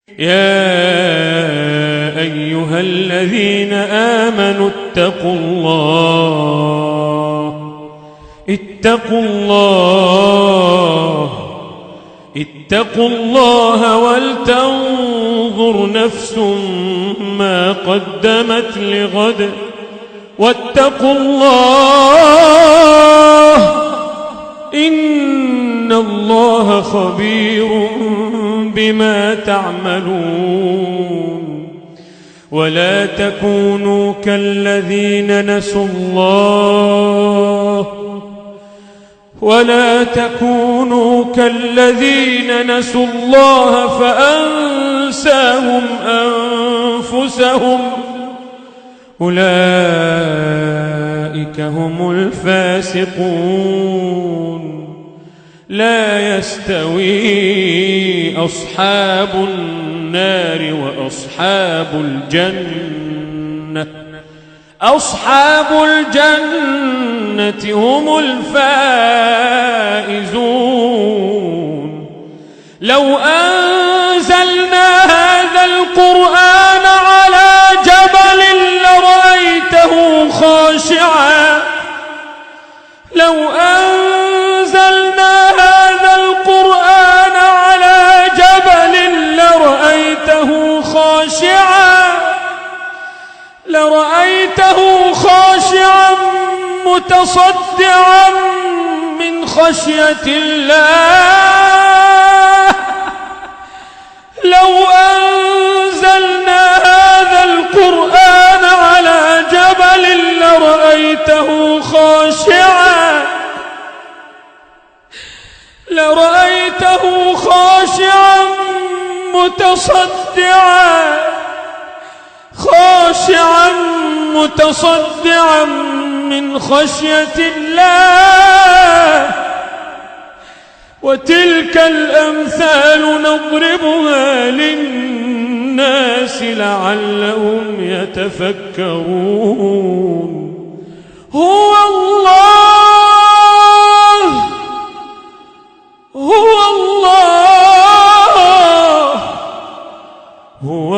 يا أيها الذين آمنوا اتقوا الله ولتنظر نفس ما قدمت لغد واتقوا الله إن الله خبير بما تعملون. ولا تكونوا كالذين نسوا الله فأنساهم أنفسهم أولئك هم الفاسقون. لا يستوي أصحاب النار وأصحاب الجنة هم الفائزون. لو أنزلنا هذا القرآن على جبل لرأيته خاشعا متصدعا من خشية الله. لو أنزلنا هذا القرآن على جبل لرأيته خاشعا متصدعا من خشية الله. وتلك الأمثال نضربها للناس لعلهم يتفكرون. هو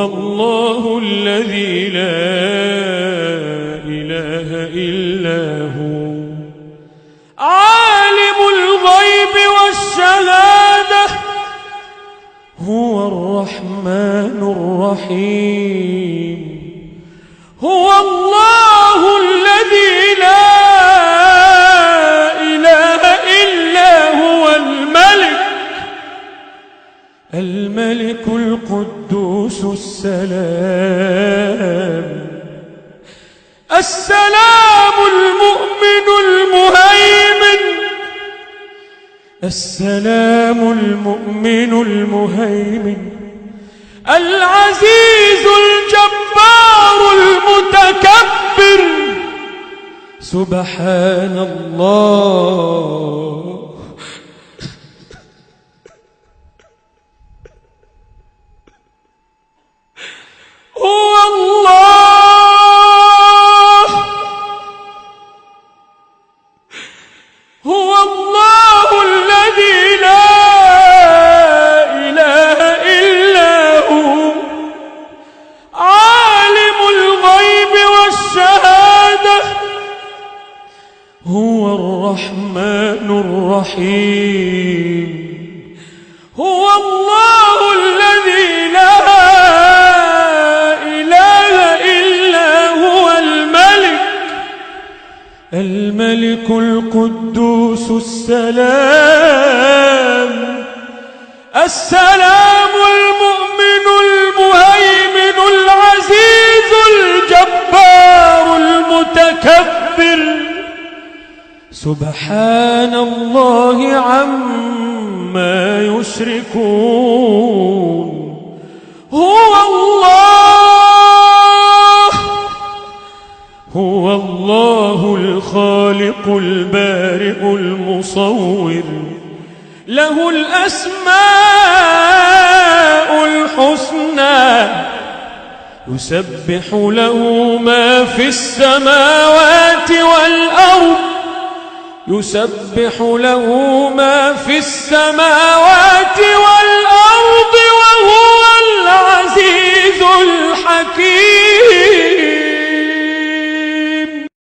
الله الذي لا إله إلا هو عالم الغيب والشهادة هو الرحمن الرحيم. هو الله الذي لا إله إلا هو الملك القدوس السلام المؤمن المهيمن العزيز الجبار المتكبر. سبحان الله هو الله الذي لا إله إلا هو عالم الغيب والشهادة هو الرحمن الرحيم. هو الله الذي لا إله إلا هو الملك القدوس السلام المؤمن المهيمن العزيز الجبار المتكبر. سبحان الله عما يشركون. هو الله الخالق البارئ المصور له الأسماء الحسنى يسبح له ما في السماوات والأرض